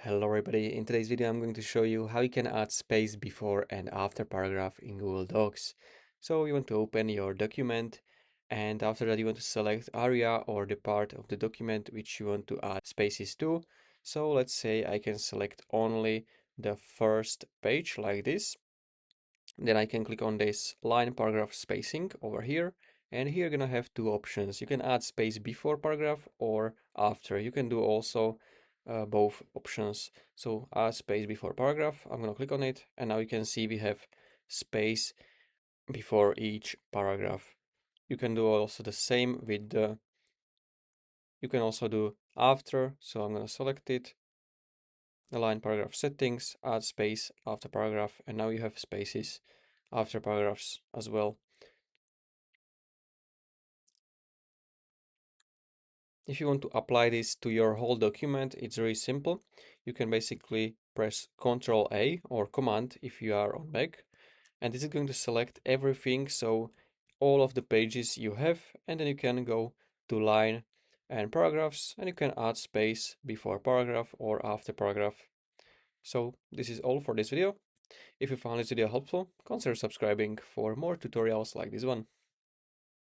Hello everybody, in today's video I'm going to show you how you can add space before and after paragraph in Google Docs. So you want to open your document and after that you want to select area or the part of the document which you want to add spaces to. So let's say I can select only the first page like this. Then I can click on this line paragraph spacing over here. And here you're gonna have two options. You can add space before paragraph or after. You can do also both options. So add space before paragraph. I'm gonna click on it, and now you can see we have space before each paragraph. You can do also the same with the. You can also do after. So I'm gonna select it. Align paragraph settings, add space after paragraph, and now you have spaces after paragraphs as well. If you want to apply this to your whole document, it's very simple. You can basically press Ctrl+A or Command if you are on Mac, and this is going to select everything, so all of the pages you have, and then you can go to line and paragraphs, and you can add space before paragraph or after paragraph. So this is all for this video. If you found this video helpful, consider subscribing for more tutorials like this one.